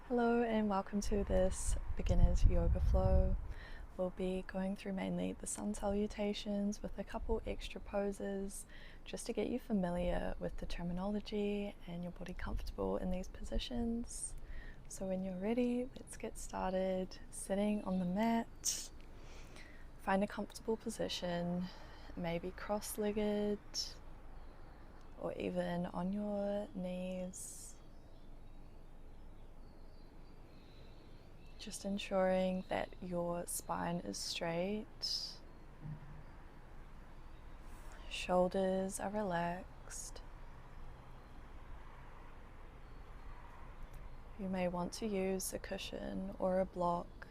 Hello and welcome to this beginner's yoga flow. We'll be going through mainly the sun salutations with a couple extra poses just to get you familiar with the terminology and your body comfortable in these positions. So when you're ready, let's get started. Sitting on the mat, find a comfortable position, maybe cross-legged or even on your knees. Just ensuring that your spine is straight, shoulders are relaxed. You may want to use a cushion or a block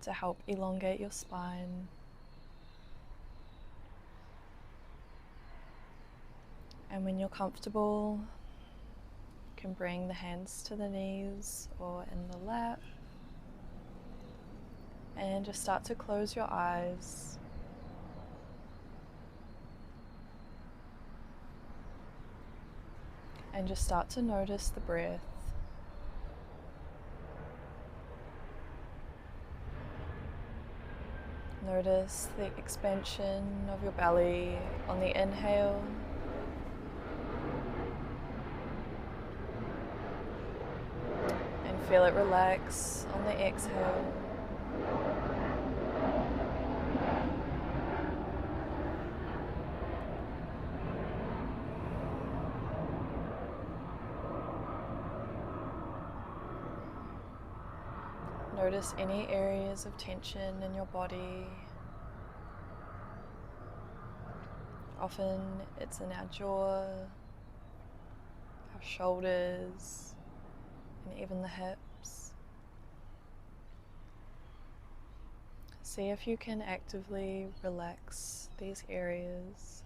to help elongate your spine. And when you're comfortable, you can bring the hands to the knees or in the lap. And just start to close your eyes. And just start to notice the breath. Notice the expansion of your belly on the inhale. And feel it relax on the exhale. Notice any areas of tension in your body. Often it's in our jaw, our shoulders, and even the hips. See if you can actively relax these areas,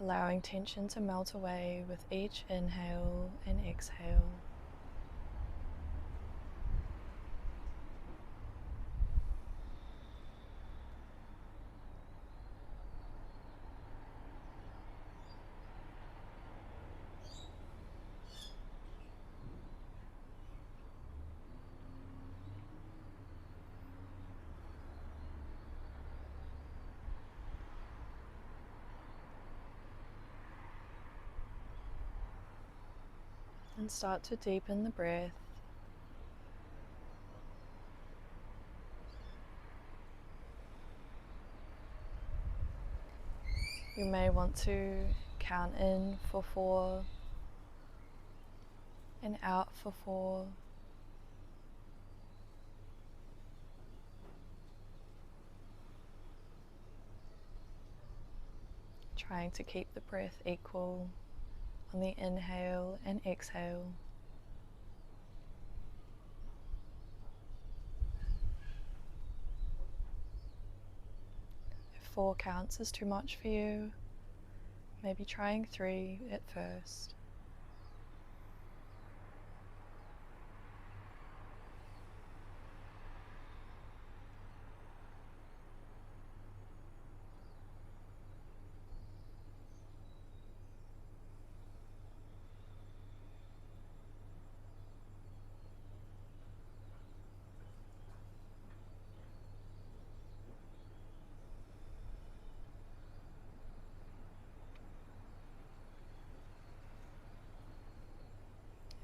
allowing tension to melt away with each inhale and exhale. And start to deepen the breath. You may want to count in for 4 and out for 4. Trying to keep the breath equal on the inhale and exhale. If 4 counts is too much for you, maybe trying 3 at first.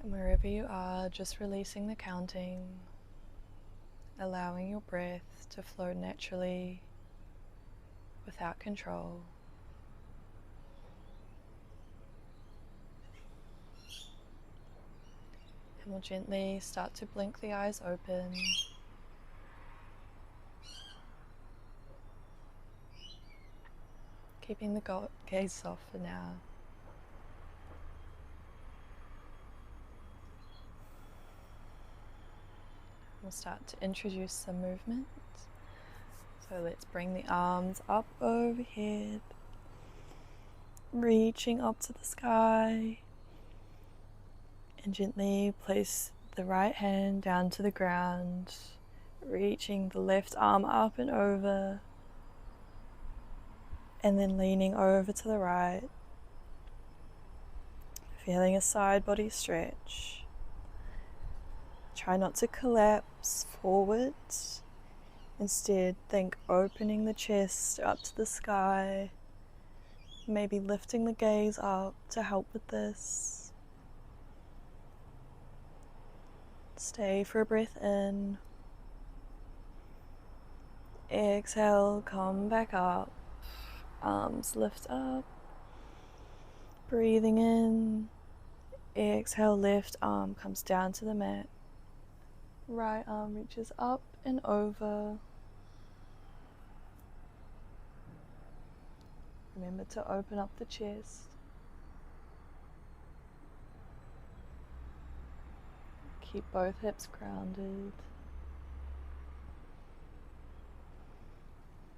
And wherever you are, just releasing the counting, allowing your breath to flow naturally without control. And we'll gently start to blink the eyes open. Keeping the gaze soft for now. We'll start to introduce some movement. So let's bring the arms up overhead, reaching up to the sky, and gently place the right hand down to the ground, reaching the left arm up and over, and then leaning over to the right. Feeling a side body stretch. Try not to collapse forwards. Instead, think opening the chest up to the sky, maybe lifting the gaze up to help with this. Stay for a breath in. Exhale, come back up. Arms lift up. Breathing in. Exhale, left arm comes down to the mat. Right arm reaches up and over. Remember to open up the chest. Keep both hips grounded.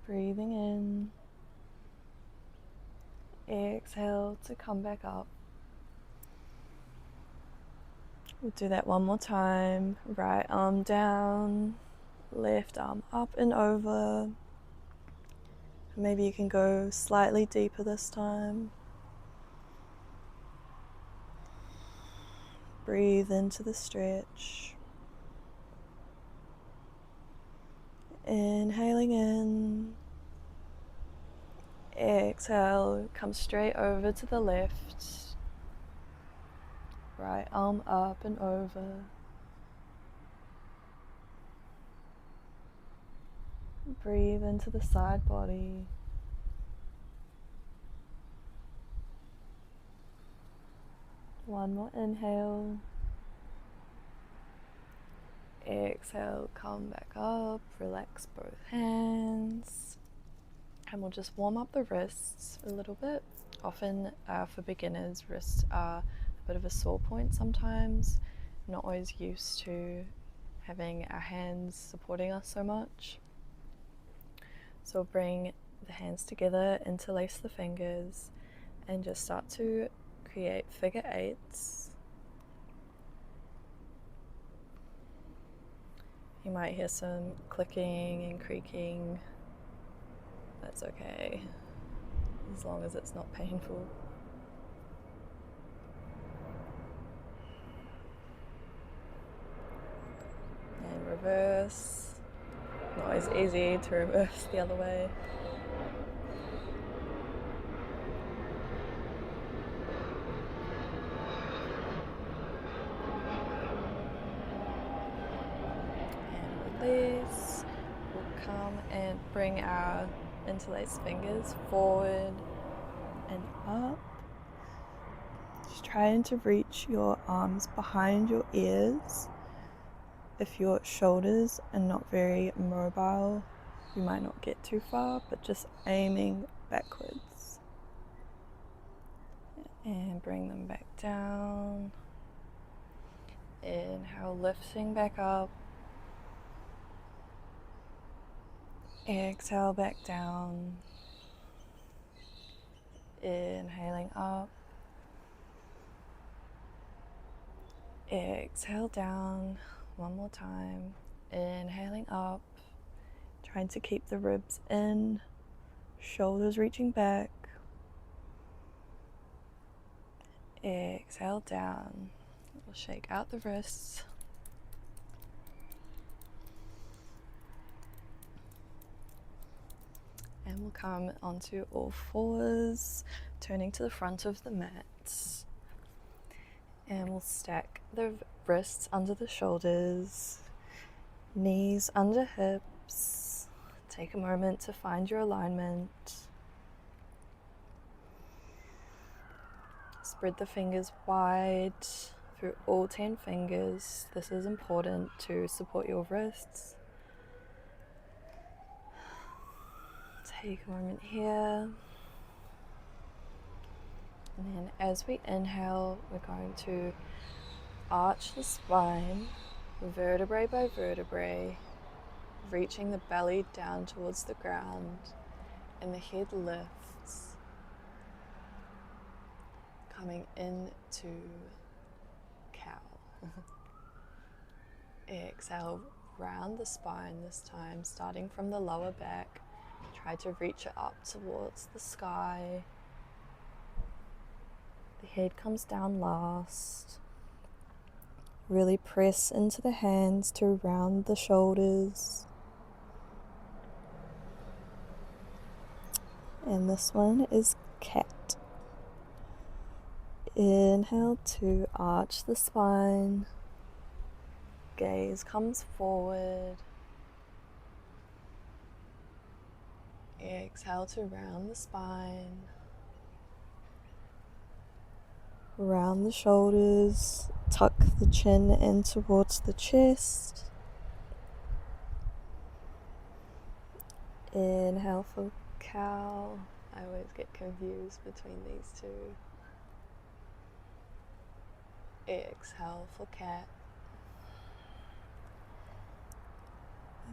Breathing in. Exhale to come back up. We'll do that one more time. Right arm down, left arm up and over. Maybe you can go slightly deeper this time. Breathe into the stretch. Inhaling in. Exhale, come straight over to the left. Right arm up and over. Breathe into the side body. One more inhale. Exhale, come back up, relax both hands. And we'll just warm up the wrists a little bit. Often for beginners, wrists are a bit of a sore point sometimes. Not always used to having our hands supporting us so much. So we'll bring the hands together, interlace the fingers, and just start to create figure eights. You might hear some clicking and creaking. That's okay, as long as it's not painful. And reverse. Not always easy to reverse the other way. And release. We'll come and bring our interlaced fingers forward and up. Just trying to reach your arms behind your ears. If your shoulders are not very mobile, you might not get too far, but just aiming backwards. And bring them back down. Inhale, lifting back up. Exhale, back down. Inhaling up. Exhale down. One more time. Inhaling up. Trying to keep the ribs in. Shoulders reaching back. Exhale down. We'll shake out the wrists. And we'll come onto all fours, turning to the front of the mat. And we'll stack the wrists under the shoulders, knees under hips. Take a moment to find your alignment. Spread the fingers wide through all 10 fingers. This is important to support your wrists. Take a moment here. And then as we inhale, we're going to arch the spine, vertebrae by vertebrae, reaching the belly down towards the ground, and the head lifts, coming into cow. Exhale, round the spine this time, starting from the lower back. Try to reach it up towards the sky. The head comes down last. Really press into the hands to round the shoulders. And this one is cat. Inhale to arch the spine. Gaze comes forward. Exhale to round the spine. Round the shoulders. Tuck the chin in towards the chest. Inhale for cow. I always get confused between these two. Exhale for cat.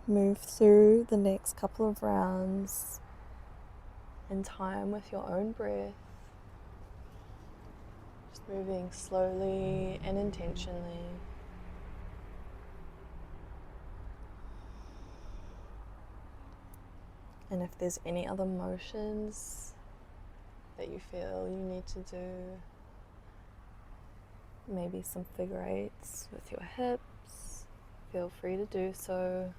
Move through the next couple of rounds in time with your own breath. Just moving slowly and intentionally. And if there's any other motions that you feel you need to do, maybe some figure eights with your hips, feel free to do so.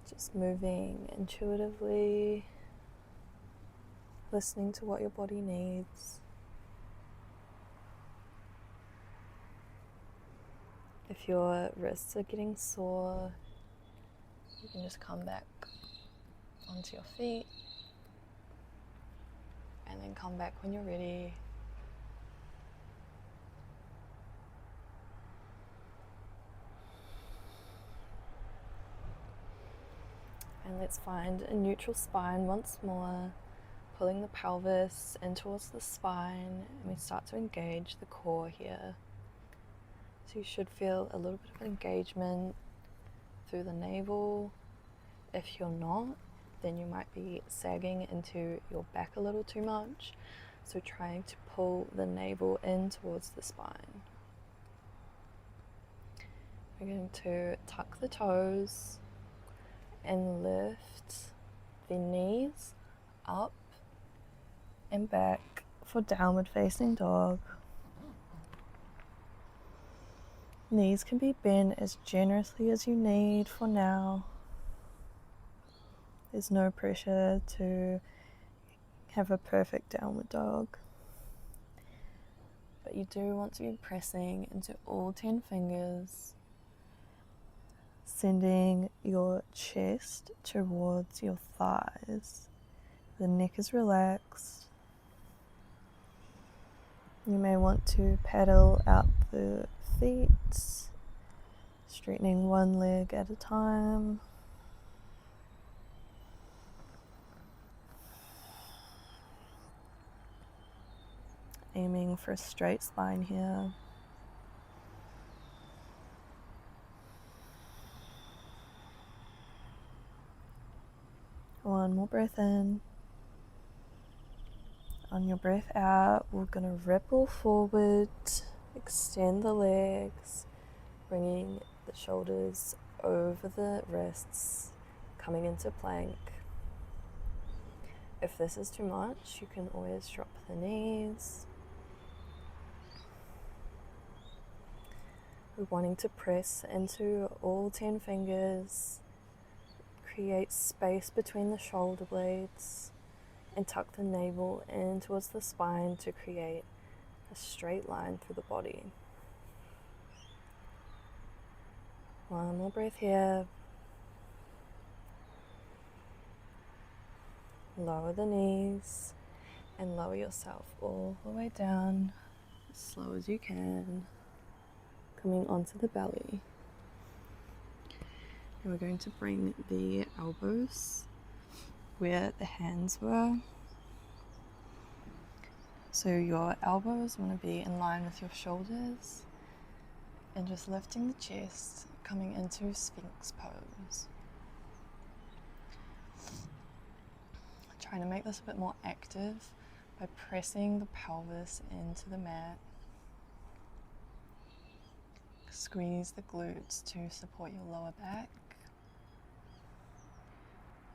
Just moving intuitively, listening to what your body needs. If your wrists are getting sore, you can just come back onto your feet and then come back when you're ready. And let's find a neutral spine once more, pulling the pelvis in towards the spine, and we start to engage the core here. So you should feel a little bit of engagement through the navel. If you're not, then you might be sagging into your back a little too much. So trying to pull the navel in towards the spine. We're going to tuck the toes and lift the knees up and back for downward facing dog. Knees can be bent as generously as you need for now. There's no pressure to have a perfect downward dog. But you do want to be pressing into all 10 fingers, sending your chest towards your thighs. The neck is relaxed. You may want to paddle out the feet, straightening one leg at a time. Aiming for a straight spine here. One more breath in. On your breath out, we're going to ripple forward, extend the legs, bringing the shoulders over the wrists, coming into plank. If this is too much, you can always drop the knees. We're wanting to press into all 10 fingers, create space between the shoulder blades, and tuck the navel in towards the spine to create a straight line through the body. One more breath here. Lower the knees and lower yourself all the way down as slow as you can, coming onto the belly. And we're going to bring the elbows where the hands were. So your elbows want to be in line with your shoulders, and just lifting the chest, coming into Sphinx pose. Trying to make this a bit more active by pressing the pelvis into the mat. Squeeze the glutes to support your lower back.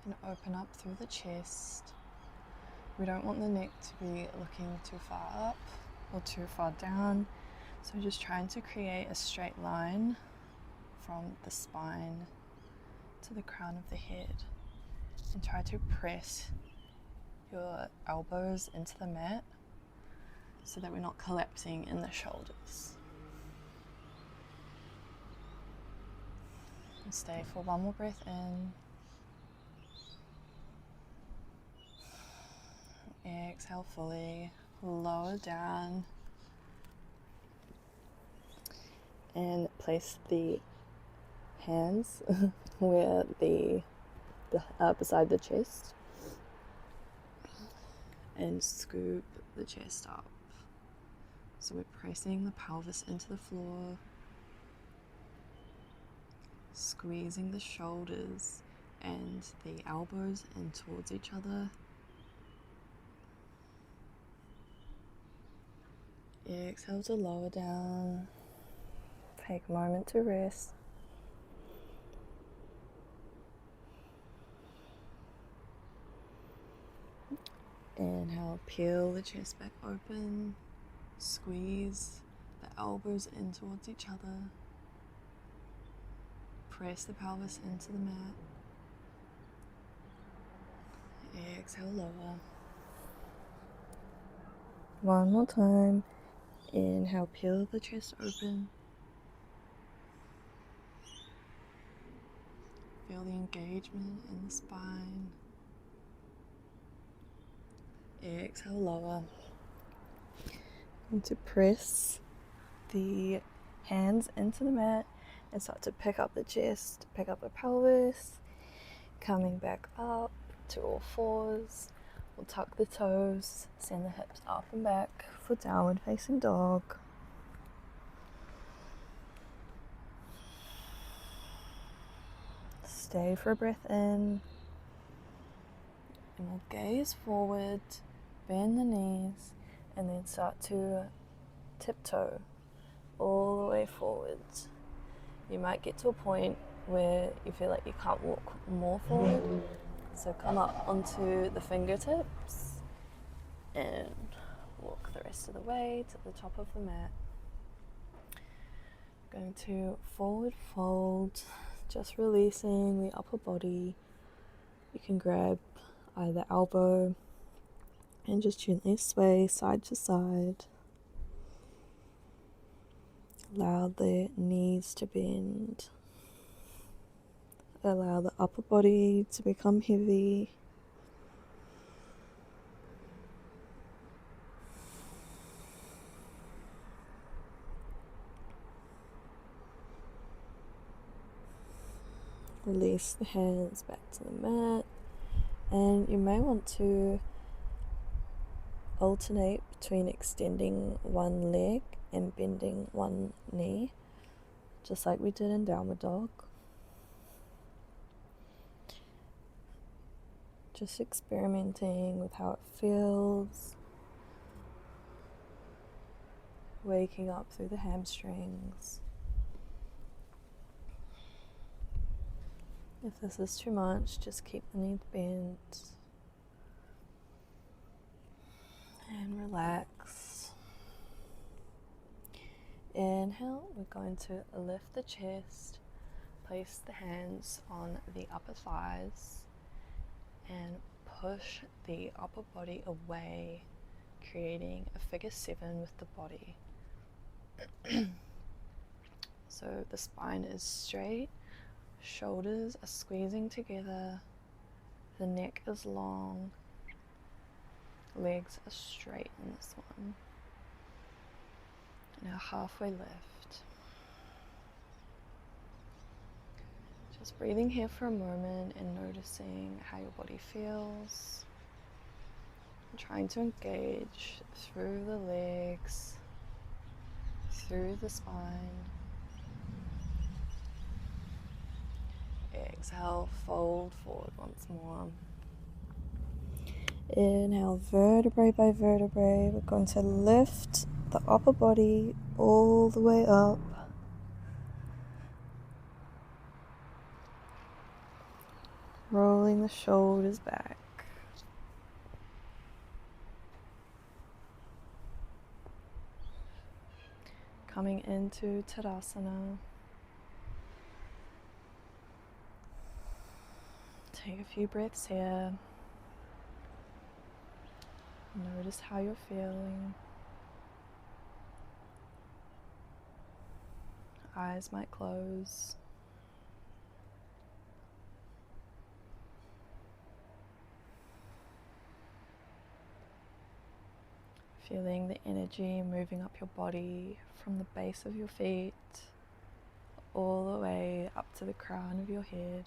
And open up through the chest. We don't want the neck to be looking too far up or too far down. So just trying to create a straight line from the spine to the crown of the head, and try to press your elbows into the mat so that we're not collapsing in the shoulders. And stay for one more breath in. Exhale fully, lower down, and place the hands where beside the chest, and scoop the chest up. So we're pressing the pelvis into the floor, squeezing the shoulders and the elbows in towards each other. Exhale to lower down. Take a moment to rest. Inhale, peel the chest back open. Squeeze the elbows in towards each other. Press the pelvis into the mat. Exhale, lower. One more time. Inhale, peel the chest open. Feel the engagement in the spine. Exhale, lower. And to press the hands into the mat and start to pick up the chest, pick up the pelvis, coming back up to all fours. We'll tuck the toes, send the hips up and back for downward facing dog. Stay for a breath in, and we'll gaze forward, bend the knees, and then start to tiptoe all the way forwards. You might get to a point where you feel like you can't walk more forward, so come up onto the fingertips and walk the rest of the way to the top of the mat. Going to forward fold, just releasing the upper body. You can grab either elbow and just gently sway side to side. Allow the knees to bend. Allow the upper body to become heavy. Release the hands back to the mat, and you may want to alternate between extending one leg and bending one knee, just like we did in downward dog. Just experimenting with how it feels, waking up through the hamstrings. If this is too much, just keep the knees bent and relax. Inhale, we're going to lift the chest, place the hands on the upper thighs, and push the upper body away, creating a figure 7 with the body. So the spine is straight. Shoulders are squeezing together, the neck is long, legs are straight in this one. Now halfway lift. Just breathing here for a moment and noticing how your body feels. Trying to engage through the legs, through the spine. Exhale, fold forward once more. Inhale, vertebrae by vertebrae. We're going to lift the upper body all the way up. Rolling the shoulders back. coming into Tadasana. Take a few breaths here. Notice how you're feeling. Eyes might close. Feeling the energy moving up your body from the base of your feet all the way up to the crown of your head.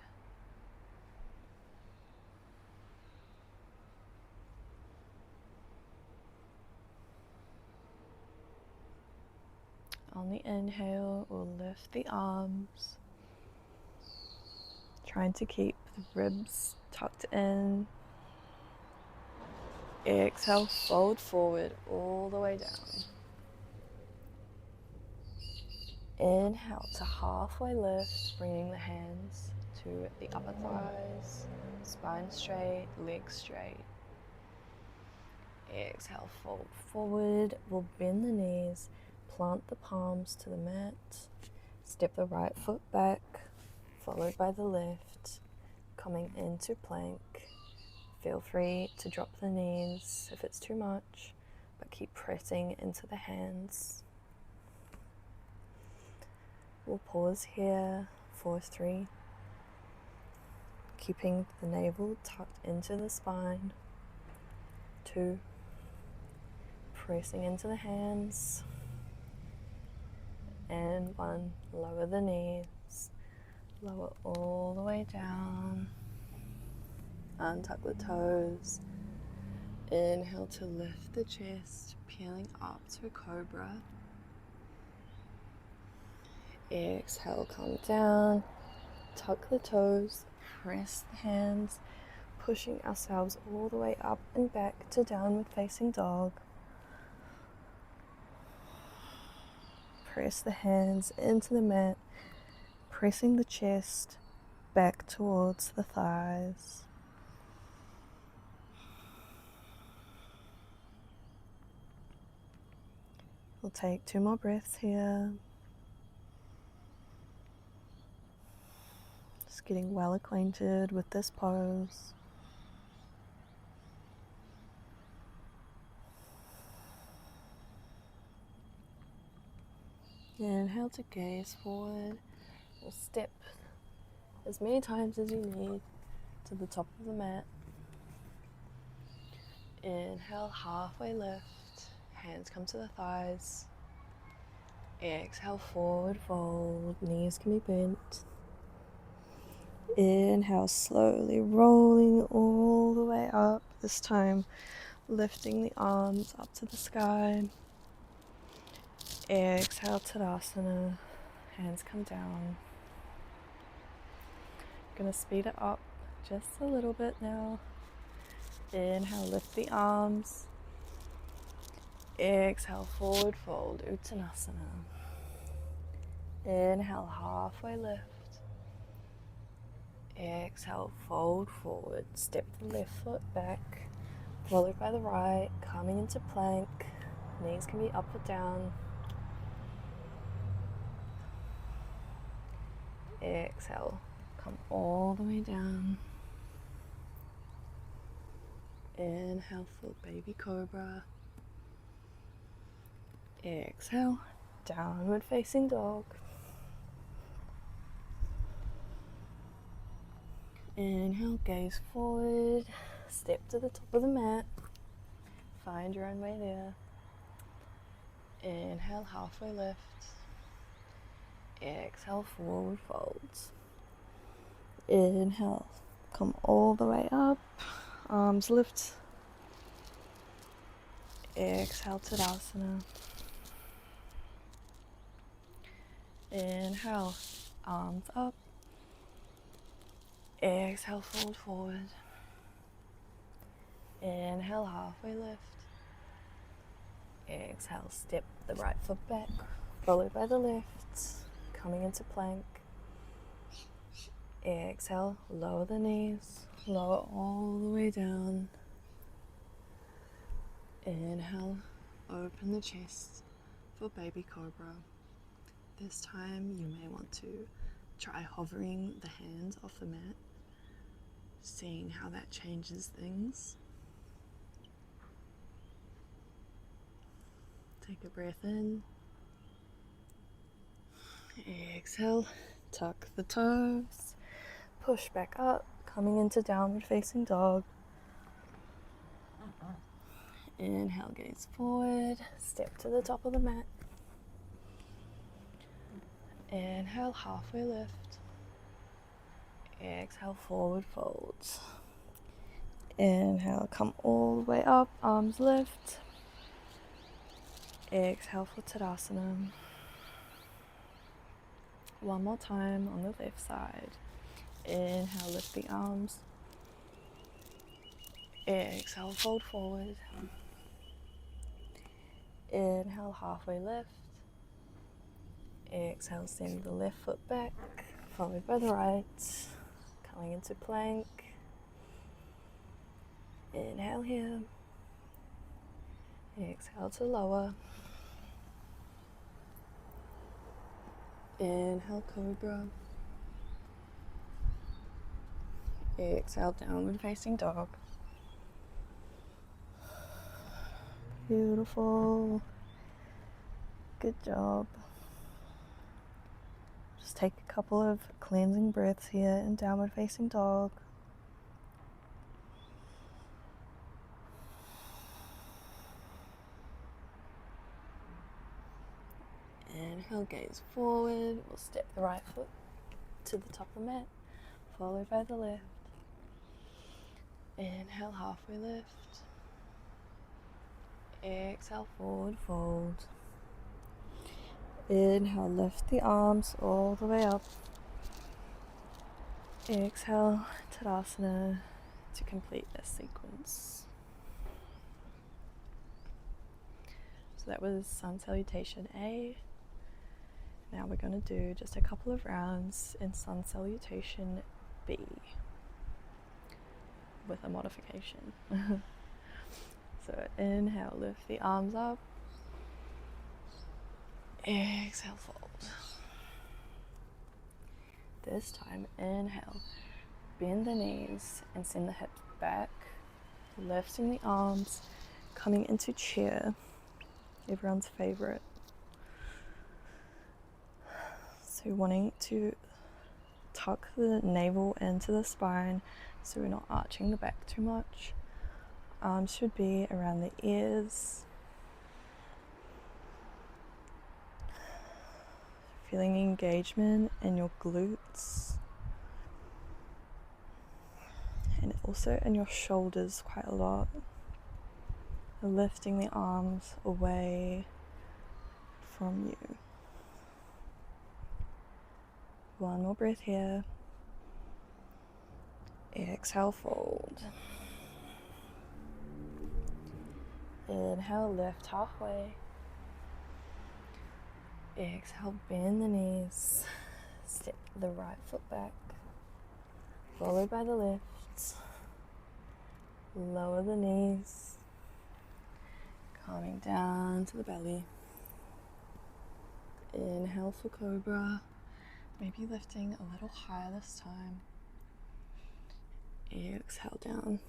On the inhale, we'll lift the arms, trying to keep the ribs tucked in. Exhale, fold forward all the way down. Inhale to halfway lift, bringing the hands to the upper thighs, spine straight, legs straight. Exhale, fold forward, we'll bend the knees, plant the palms to the mat, step the right foot back, followed by the left, coming into plank. Feel free to drop the knees if it's too much, but keep pressing into the hands. We'll pause here for 3, keeping the navel tucked into the spine. 2, pressing into the hands. And 1, lower the knees, lower all the way down. Untuck the toes. Inhale to lift the chest, peeling up to a cobra. Exhale, come down, tuck the toes, press the hands, pushing ourselves all the way up and back to downward facing dog. Press the hands into the mat, pressing the chest back towards the thighs. We'll take 2 more breaths here. Just getting well acquainted with this pose. Inhale to gaze forward. We'll step as many times as you need to the top of the mat. Inhale, halfway lift. Hands come to the thighs. Exhale, forward fold. Knees can be bent. Inhale, slowly rolling all the way up. This time, lifting the arms up to the sky. Exhale, Tadasana. Hands come down. Gonna speed it up just a little bit now. Inhale, lift the arms. Exhale, forward fold, Uttanasana. Inhale, halfway lift. Exhale, fold forward. Step the left foot back, followed by the right, coming into plank. Knees can be up or down. Exhale, come all the way down. Inhale for baby cobra. Exhale, downward facing dog. Inhale, gaze forward, step to the top of the mat, find your own way there. Inhale, halfway lift. Exhale, forward folds. Inhale, come all the way up, arms lift. Exhale, Tadasana. Inhale, arms up. Exhale, fold forward. Inhale, halfway lift. Exhale, step the right foot back, followed by the left, coming into plank. Exhale, lower the knees, lower all the way down. Inhale, open the chest for baby cobra. This time you may want to try hovering the hands off the mat, seeing how that changes things. Take a breath in. Exhale, tuck the toes, push back up, coming into downward facing dog. Inhale, gaze forward, step to the top of the mat. Inhale, halfway lift. Exhale, forward fold. Inhale, come all the way up, arms lift. Exhale for Tadasana. One more time on the left side. Inhale, lift the arms. Exhale, fold forward. Inhale, halfway lift. Exhale, send the left foot back, followed by the right. Coming into plank. Inhale here. Exhale to lower. Inhale, cobra. Exhale, downward facing dog. Beautiful. Good job. Just take a couple of cleansing breaths here in downward facing dog. Inhale, gaze forward. We'll step the right foot to the top of the mat, followed by the left. Inhale, halfway lift. Exhale, forward fold. Inhale, lift the arms all the way up. Exhale, Tadasana to complete this sequence. So that was Sun Salutation A. Now we're going to do just a couple of rounds in Sun Salutation B with a modification. So inhale, lift the arms up. Exhale, fold. This time, inhale, bend the knees and send the hips back, lifting the arms, coming into chair, everyone's favorite. So wanting to tuck the navel into the spine so we're not arching the back too much. Arms should be around the ears. Feeling the engagement in your glutes and also in your shoulders quite a lot. Lifting the arms away from you. One more breath here. Exhale, fold. Inhale, lift halfway. Exhale, bend the knees. Step the right foot back, followed by the left. Lower the knees, coming down to the belly. Inhale for cobra, maybe lifting a little higher this time. Exhale down.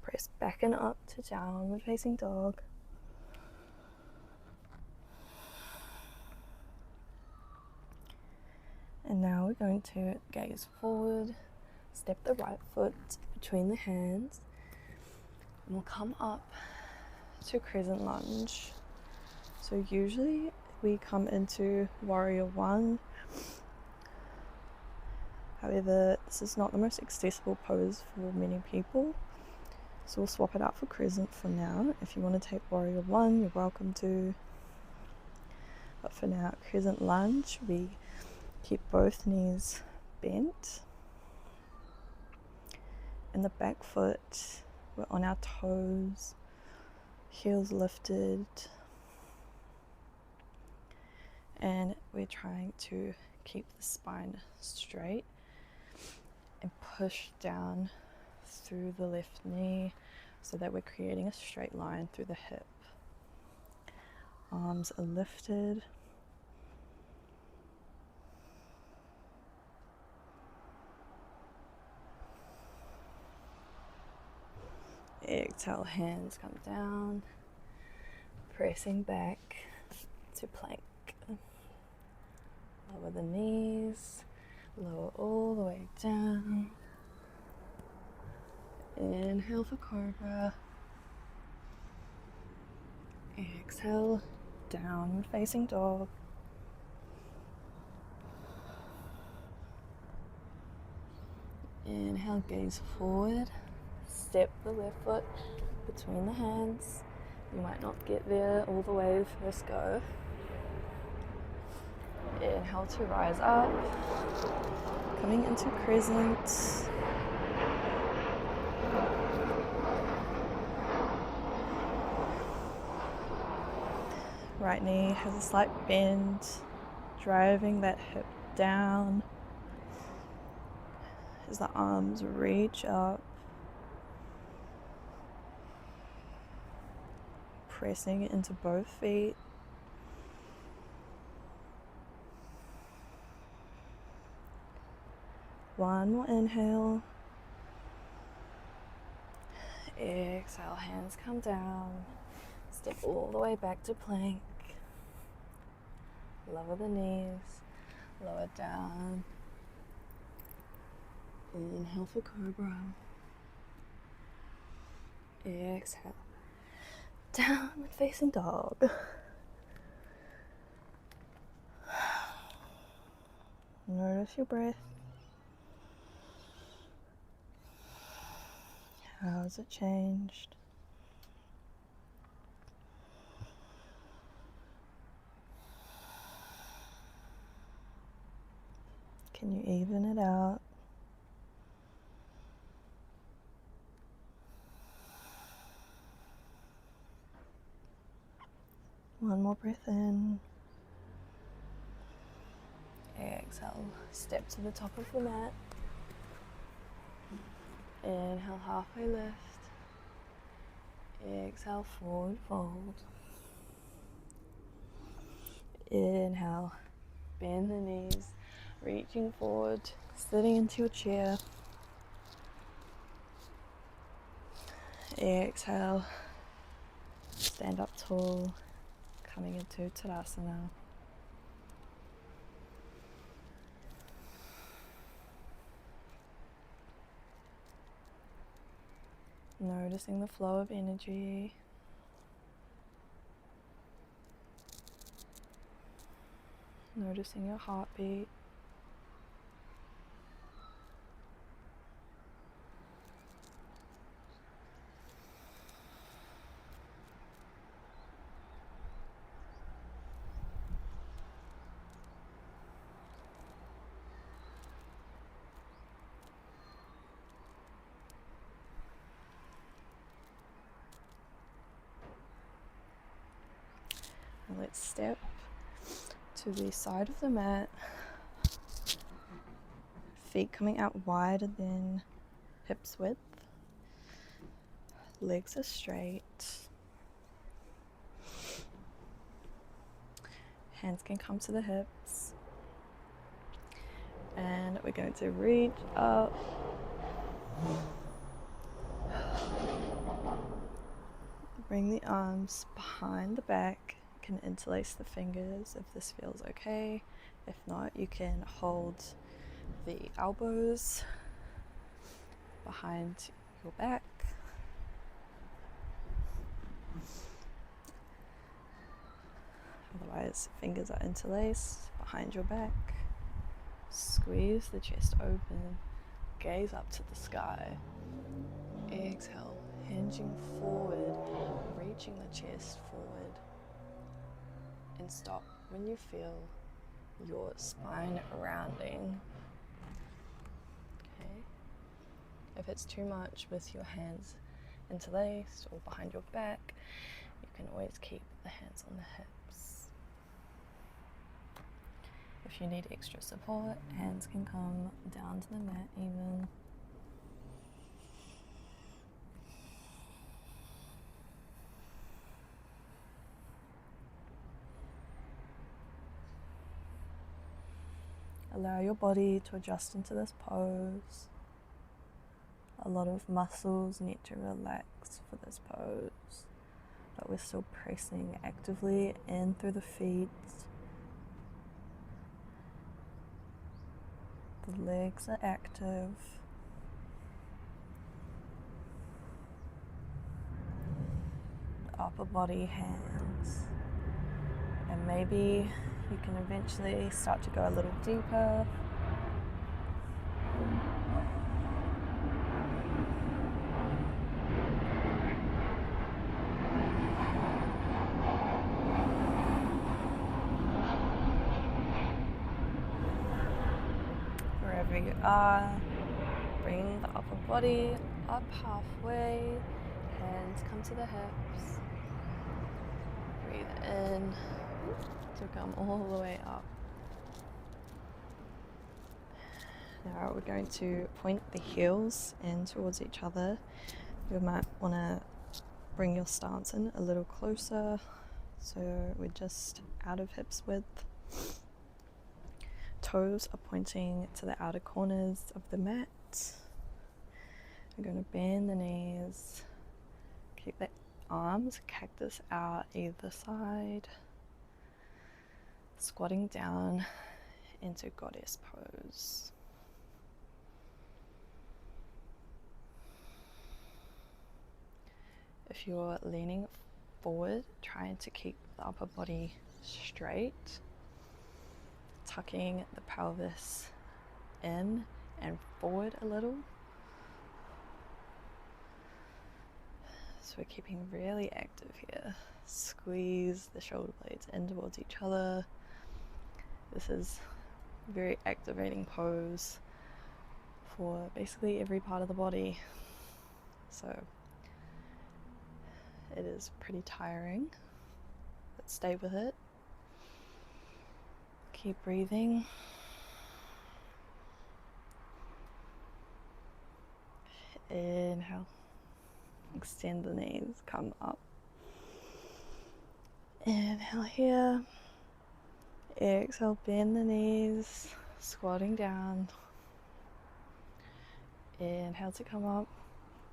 Press back and up to downward facing dog. And now we're going to gaze forward, step the right foot between the hands, and we'll come up to crescent lunge. So usually we come into warrior one. However, this is not the most accessible pose for many people. So we'll swap it out for crescent for now. If you want to take warrior one, you're welcome to. But for now, crescent lunge, we keep both knees bent. And the back foot, we're on our toes, heels lifted. And we're trying to keep the spine straight and push down through the left knee so that we're creating a straight line through the hip. Arms are lifted. Exhale, hands come down, pressing back to plank. Lower the knees, lower all the way down. Inhale for cobra. Exhale, downward facing dog. Inhale, gaze forward. Step the left foot between the hands. You might not get there all the way first go. Inhale to rise up. Coming into crescent. Right knee has a slight bend, driving that hip down as the arms reach up, pressing into both feet. One more inhale. Exhale, hands come down. Step all the way back to plank. Lower the knees, lower down. Inhale for cobra. Exhale, downward facing dog. Notice your breath. How has it changed? Can you even it out? One more breath in. Exhale, step to the top of the mat. Inhale, halfway lift. Exhale, forward fold. Inhale, bend the knees, reaching forward, sitting into your chair. Exhale, stand up tall, coming into Tadasana. Noticing the flow of energy. Noticing your heartbeat. And let's step to the side of the mat. Feet coming out wider than hips width. Legs are straight. Hands can come to the hips. And we're going to reach up. Bring the arms behind the back. You can interlace the fingers if this feels okay. If not, you can hold the elbows behind your back. Otherwise, fingers are interlaced behind your back. Squeeze the chest open. Gaze up to the sky. Exhale, hinging forward, reaching the chest forward. And stop when you feel your spine rounding. Okay. If it's too much with your hands interlaced or behind your back, you can always keep the hands on the hips. If you need extra support, hands can come down to the mat even. Allow your body to adjust into this pose. A lot of muscles need to relax for this pose, but we're still pressing actively in through the feet. The legs are active. The upper body, hands. And maybe you can eventually start to go a little deeper. Wherever you are, bring the upper body up halfway, hands come to the hips. Breathe in to come all the way up. Now we're going to point the heels in towards each other. You might want to bring your stance in a little closer, so we're just out of hips width. Toes are pointing to the outer corners of the mat. We're going to bend the knees, keep the arms cactus out either side, squatting down into goddess pose. If you're leaning forward, trying to keep the upper body straight, tucking the pelvis in and forward a little. So we're keeping really active here. Squeeze the shoulder blades in towards each other. This is a very activating pose for basically every part of the body. So it is pretty tiring, but stay with it. Keep breathing. Inhale. Extend the knees, come up. Inhale here. Exhale, bend the knees, squatting down. Inhale to come up.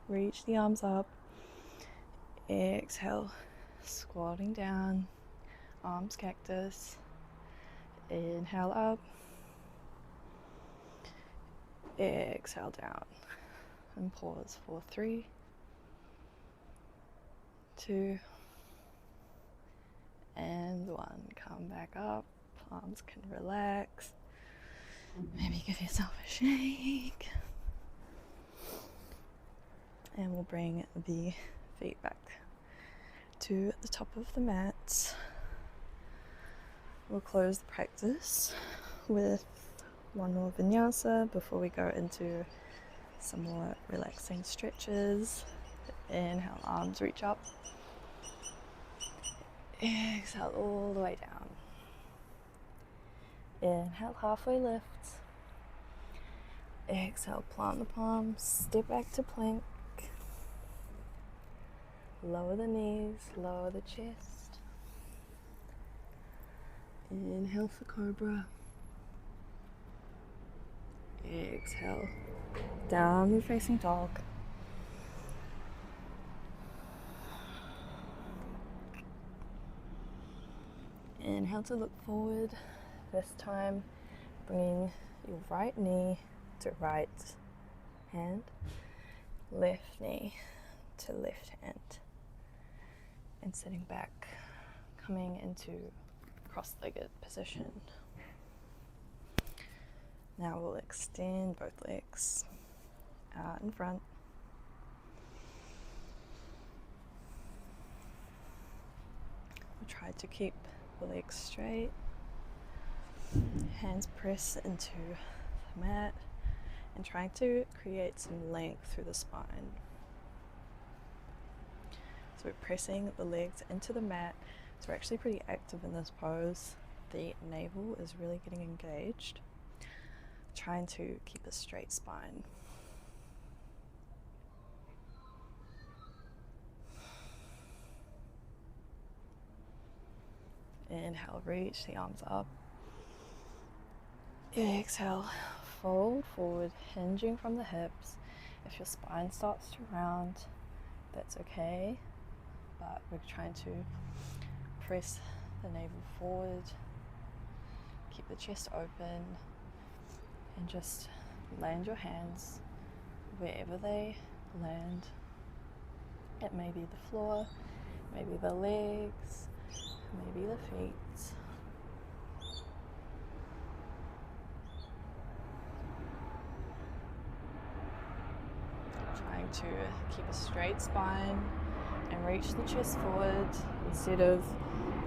Reach the arms up. Exhale, squatting down. Arms cactus. Inhale up. Exhale down. And pause for 3, 2, and 1. Come back up. Arms can relax. Maybe give yourself a shake. And we'll bring the feet back to the top of the mat. We'll close the practice with one more vinyasa before we go into some more relaxing stretches. Inhale, arms reach up. Exhale all the way down. Inhale, halfway lift. Exhale, plant the palms, step back to plank. Lower the knees, lower the chest. Inhale for cobra. Exhale, downward facing dog. Inhale to look forward. This time, bringing your right knee to right hand, left knee to left hand, and sitting back, coming into cross-legged position. Now we'll extend both legs out in front. We'll try to keep the legs straight. Hands press into the mat and trying to create some length through the spine. So we're pressing the legs into the mat. So we're actually pretty active in this pose. The navel is really getting engaged. Trying to keep a straight spine. Inhale, reach the arms up. Exhale, fold forward, hinging from the hips. If your spine starts to round, that's okay, but we're trying to press the navel forward, keep the chest open, and just land your hands wherever they land. It may be the floor, maybe the legs, maybe the feet. Trying to keep a straight spine and reach the chest forward instead of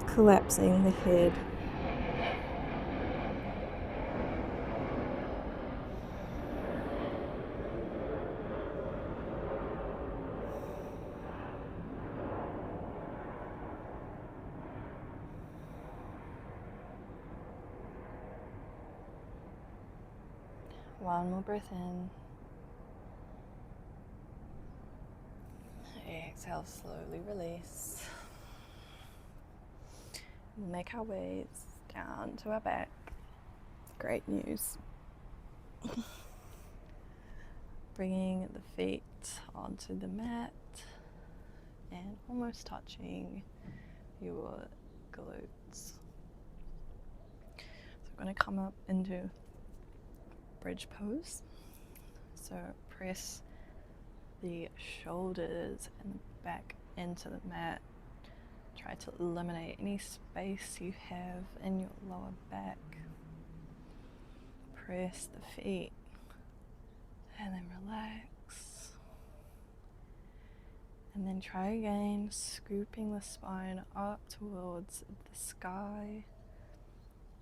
collapsing the head. One more breath in. Exhale, slowly release. We'll make our way down to our back. Great news. Bringing the feet onto the mat and almost touching your glutes. So we're going to come up into bridge pose. So press the shoulders and the back into the mat. Try to eliminate any space you have in your lower back. Press the feet and then relax. And then try again, scooping the spine up towards the sky.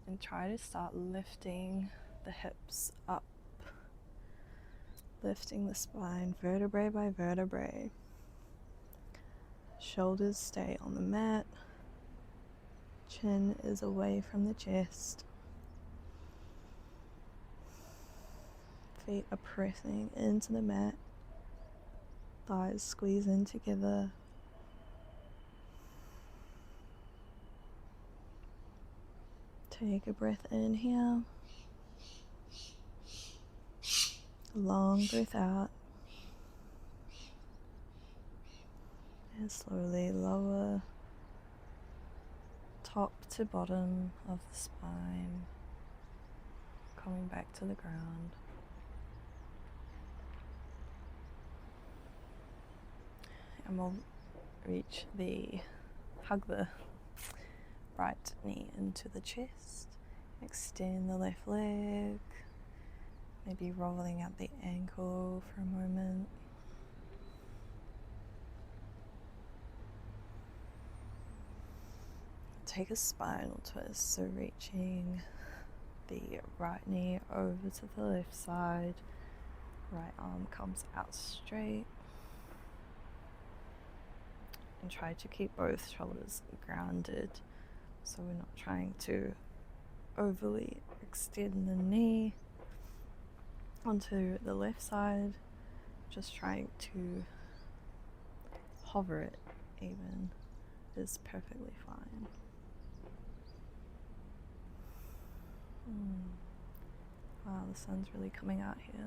And try to start lifting the hips up. Lifting the spine vertebrae by vertebrae. Shoulders stay on the mat. Chin is away from the chest. Feet are pressing into the mat. Thighs squeeze in together. Take a breath in here. Long breath out. And slowly lower top to bottom of the spine, coming back to the ground. And we'll hug the right knee into the chest, extend the left leg, maybe rolling out the ankle for a moment. Take a spinal twist, so reaching the right knee over to the left side, right arm comes out straight, and try to keep both shoulders grounded, so we're not trying to overly extend the knee onto the left side, just trying to hover it even is perfectly fine. Wow, the sun's really coming out here.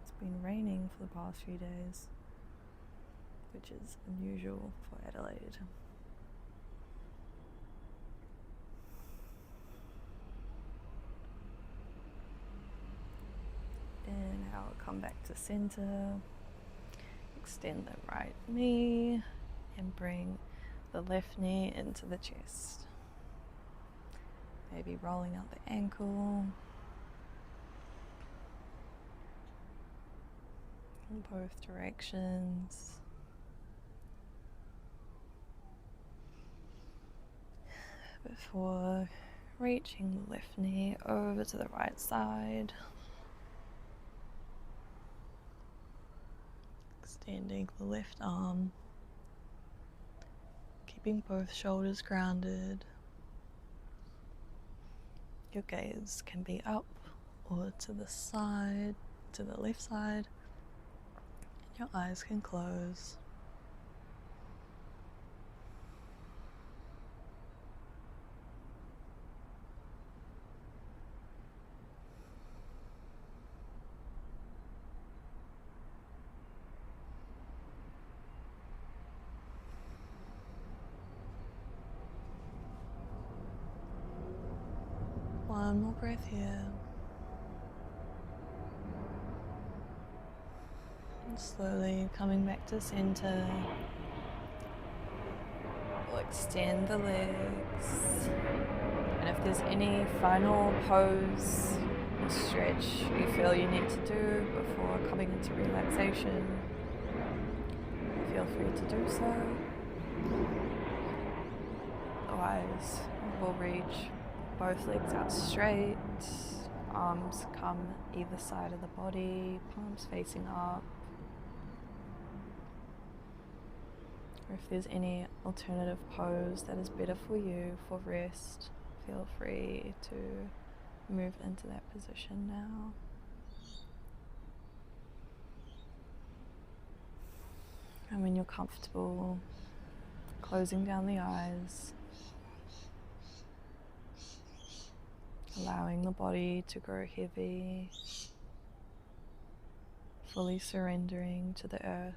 It's been raining for the past few days, which is unusual for Adelaide. Inhale, come back to center. Extend the right knee and bring the left knee into the chest. Maybe rolling out the ankle in both directions. Before reaching the left knee over to the right side. Extending the left arm. Keeping both shoulders grounded. Your gaze can be up or to the side, to the left side, and your eyes can close. one more breath here. And slowly coming back to center. We'll extend the legs. And if there's any final pose or stretch you feel you need to do before coming into relaxation, feel free to do so. Otherwise, we'll reach both legs out straight, arms come either side of the body, palms facing up. Or if there's any alternative pose that is better for you for rest, feel free to move into that position now. And when you're comfortable, closing down the eyes, allowing the body to grow heavy, fully surrendering to the earth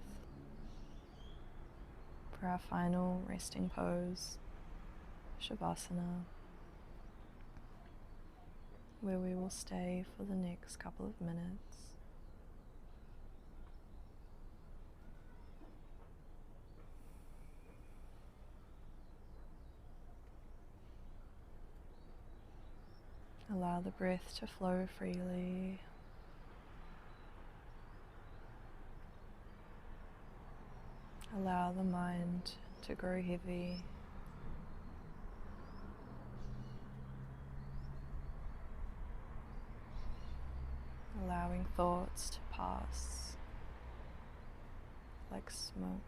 for our final resting pose, Shavasana, where we will stay for the next couple of minutes. Allow the breath to flow freely. Allow the mind to grow heavy. Allowing thoughts to pass like smoke.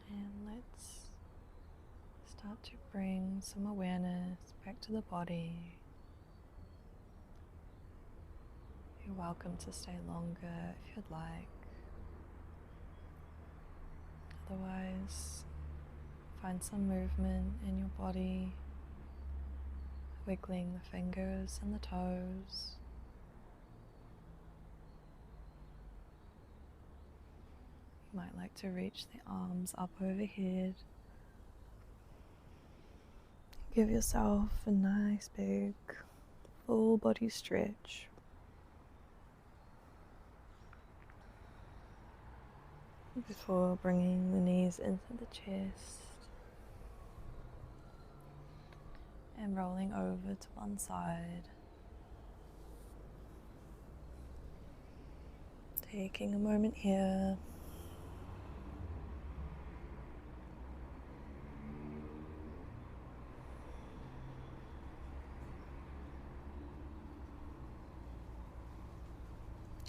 And let's start to bring some awareness back to the body. You're welcome to stay longer if you'd like. Otherwise, find some movement in your body, wiggling the fingers and the toes. You might like to reach the arms up overhead. Give yourself a nice big full body stretch. Before bringing the knees into the chest and rolling over to one side. Taking a moment here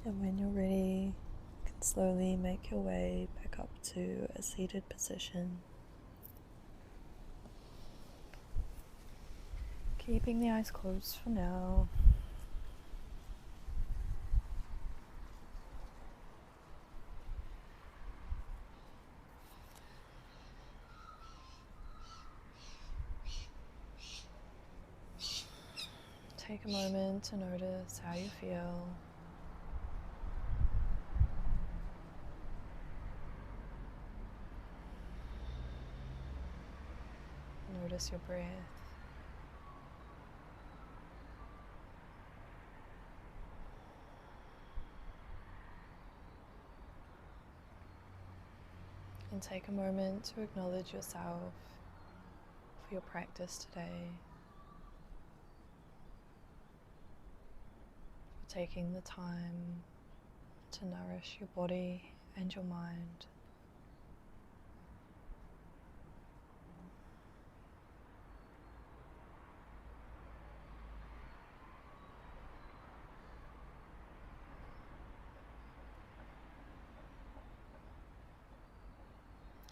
and when you're ready, Slowly make your way back up to a seated position, keeping the eyes closed for now. Take a moment to notice how you feel. Notice your breath. And take a moment to acknowledge yourself for your practice today, for taking the time to nourish your body and your mind.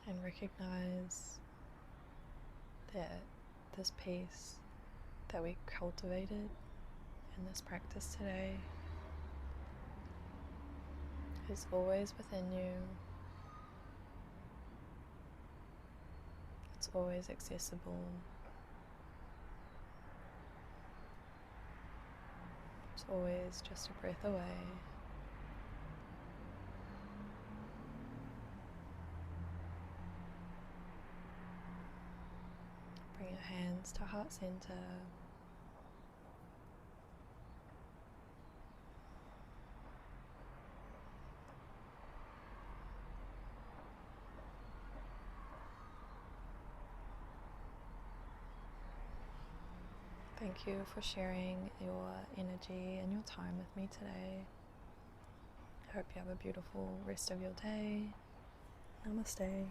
And recognize that this peace that we cultivated in this practice today is always within you. It's always accessible. It's always just a breath away. Bring your hands to heart center. Thank you for sharing your energy and your time with me today. I hope you have a beautiful rest of your day. Namaste.